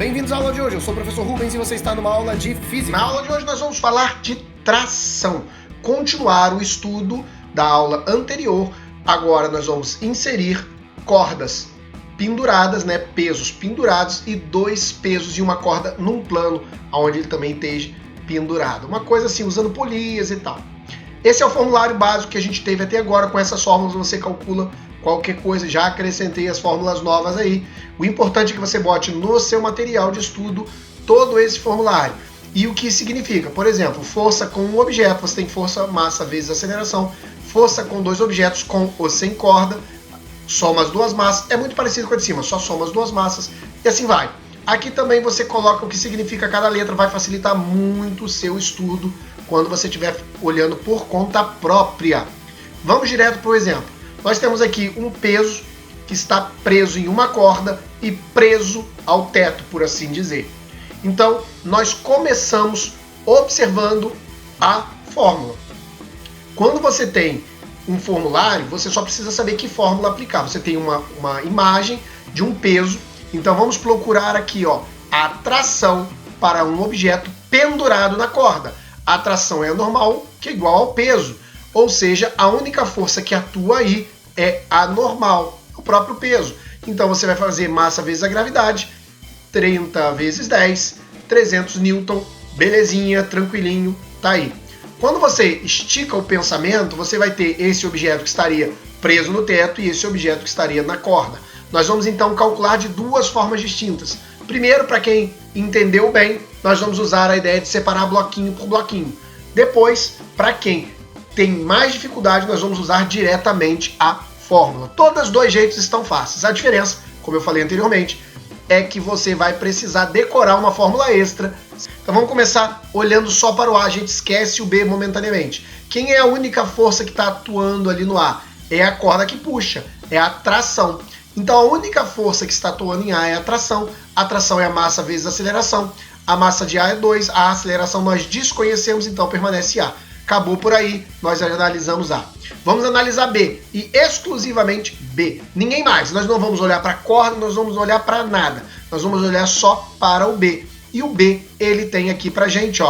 Bem-vindos à aula de hoje, eu sou o professor Rubens e você está numa aula de Física. Na aula de hoje nós vamos falar de tração, continuar o estudo da aula anterior. Agora nós vamos inserir cordas penduradas, pesos pendurados e dois pesos e uma corda num plano onde ele também esteja pendurado. Uma coisa assim, usando polias e tal. Esse é o formulário básico que a gente teve até agora. Com essas fórmulas você calcula qualquer coisa, já acrescentei as fórmulas novas aí. O importante é que você bote no seu material de estudo todo esse formulário. E o que significa? Por exemplo, força com um objeto, você tem força, massa vezes aceleração. Força com dois objetos, com ou sem corda, soma as duas massas. É muito parecido com a de cima, só soma as duas massas e assim vai. Aqui também você coloca o que significa cada letra, vai facilitar muito o seu estudo quando você estiver olhando por conta própria. Vamos direto para o exemplo. Nós temos aqui um peso que está preso em uma corda e preso ao teto, por assim dizer. Então, nós começamos observando a fórmula. Quando você tem um formulário, você só precisa saber que fórmula aplicar. Você tem uma imagem de um peso. Então, vamos procurar aqui, a tração para um objeto pendurado na corda. A tração é anormal, que é igual ao peso. Ou seja, a única força que atua aí é a normal, o próprio peso. Então você vai fazer massa vezes a gravidade, 30 vezes 10, 300 newton, belezinha, tranquilinho, tá aí. Quando você estica o pensamento, você vai ter esse objeto que estaria preso no teto e esse objeto que estaria na corda. Nós vamos então calcular de duas formas distintas. Primeiro, para quem entendeu bem, nós vamos usar a ideia de separar bloquinho por bloquinho. Depois, para quem tem mais dificuldade, nós vamos usar diretamente a fórmula. Todos os dois jeitos estão fáceis. A diferença, como eu falei anteriormente, é que você vai precisar decorar uma fórmula extra. Então vamos começar olhando só para o A. A gente esquece o B momentaneamente. Quem é a única força que está atuando ali no A? É a corda que puxa, é a tração. Então a única força que está atuando em A é a tração. A tração é a massa vezes a aceleração. A massa de A é 2, a aceleração nós desconhecemos, então permanece A. Acabou por aí, nós analisamos A. Vamos analisar B, e exclusivamente B. Ninguém mais, nós não vamos olhar para a corda, nós vamos olhar para nada. Nós vamos olhar só para o B. E o B, ele tem aqui pra gente,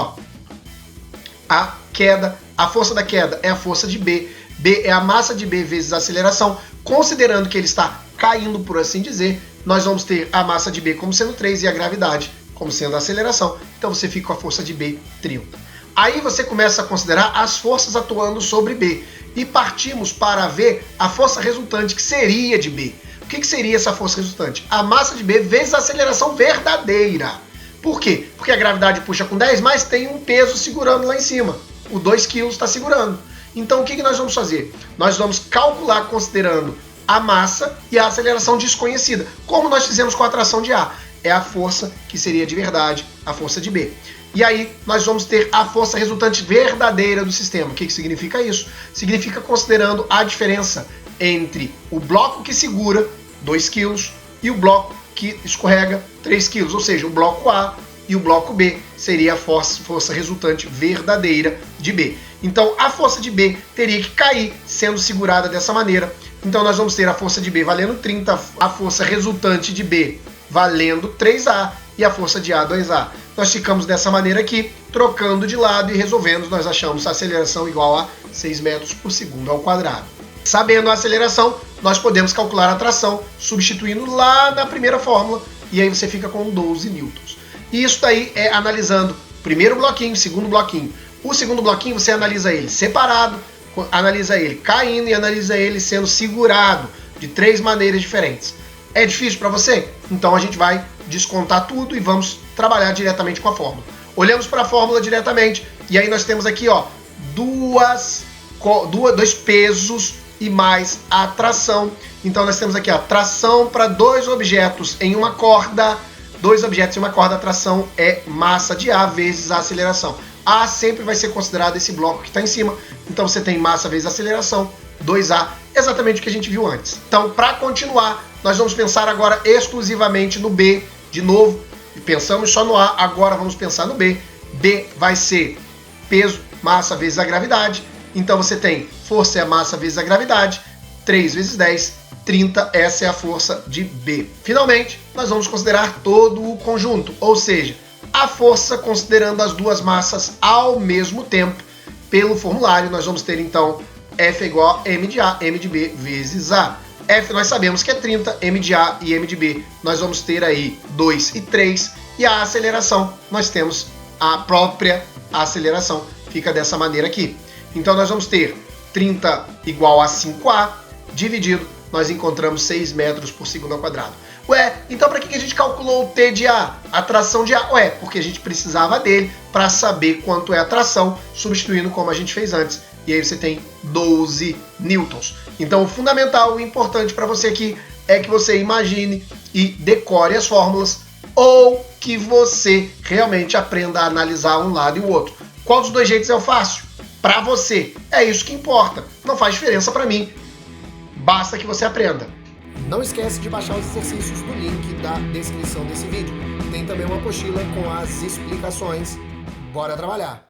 a queda, a força da queda é a força de B. B é a massa de B vezes a aceleração. Considerando que ele está caindo, por assim dizer, nós vamos ter a massa de B como sendo 3 e a gravidade como sendo a aceleração. Então você fica com a força de B, 30. Aí você começa a considerar as forças atuando sobre B. E partimos para ver a força resultante, que seria de B. O que seria essa força resultante? A massa de B vezes a aceleração verdadeira. Por quê? Porque a gravidade puxa com 10, mas tem um peso segurando lá em cima. O 2 kg está segurando. Então o que nós vamos fazer? Nós vamos calcular considerando a massa e a aceleração desconhecida. Como nós fizemos com a tração de A. É a força que seria de verdade, a força de B. E aí nós vamos ter a força resultante verdadeira do sistema. O que significa isso? Significa considerando a diferença entre o bloco que segura 2 kg e o bloco que escorrega 3 kg. Ou seja, o bloco A e o bloco B seria a força resultante verdadeira de B. Então a força de B teria que cair sendo segurada dessa maneira. Então nós vamos ter a força de B valendo 30, a força resultante de B valendo 3A e a força de A 2A. Nós ficamos dessa maneira aqui, trocando de lado e resolvendo, nós achamos a aceleração igual a 6 metros por segundo ao quadrado. Sabendo a aceleração, nós podemos calcular a tração, substituindo lá na primeira fórmula, e aí você fica com 12 newtons. E isso daí é analisando primeiro bloquinho, segundo bloquinho. O segundo bloquinho você analisa ele separado, analisa ele caindo e analisa ele sendo segurado de 3 maneiras diferentes. É difícil para você? Então a gente vai descontar tudo e vamos trabalhar diretamente com a fórmula. Olhamos para a fórmula diretamente e aí nós temos aqui dois pesos e mais a tração. Então nós temos aqui a tração para dois objetos em uma corda. Dois objetos em uma corda, a tração é massa de A vezes a aceleração. A sempre vai ser considerado esse bloco que está em cima. Então você tem massa vezes aceleração, 2A, exatamente o que a gente viu antes. Então, para continuar, nós vamos pensar agora exclusivamente no B. De novo, pensamos só no A, agora vamos pensar no B. B vai ser peso, massa vezes a gravidade. Então você tem força é a massa vezes a gravidade, 3 vezes 10, 30, essa é a força de B. Finalmente, nós vamos considerar todo o conjunto, ou seja, a força considerando as duas massas ao mesmo tempo. Pelo formulário, nós vamos ter então F é igual a M de A, M de B vezes A. F nós sabemos que é 30, M de A e M de B nós vamos ter aí 2 e 3. E a aceleração, nós temos a própria aceleração, fica dessa maneira aqui. Então nós vamos ter 30 igual a 5A, dividido, nós encontramos 6 metros por segundo ao quadrado. Ué, então para que a gente calculou o T de A, a tração de A? Ué, porque a gente precisava dele para saber quanto é a tração, substituindo como a gente fez antes. E aí você tem 12 newtons. Então o fundamental, o importante para você aqui é que você imagine e decore as fórmulas ou que você realmente aprenda a analisar um lado e o outro. Qual dos dois jeitos é o fácil? Para você. É isso que importa. Não faz diferença para mim. Basta que você aprenda. Não esquece de baixar os exercícios do link da descrição desse vídeo. Tem também uma apostila com as explicações. Bora trabalhar!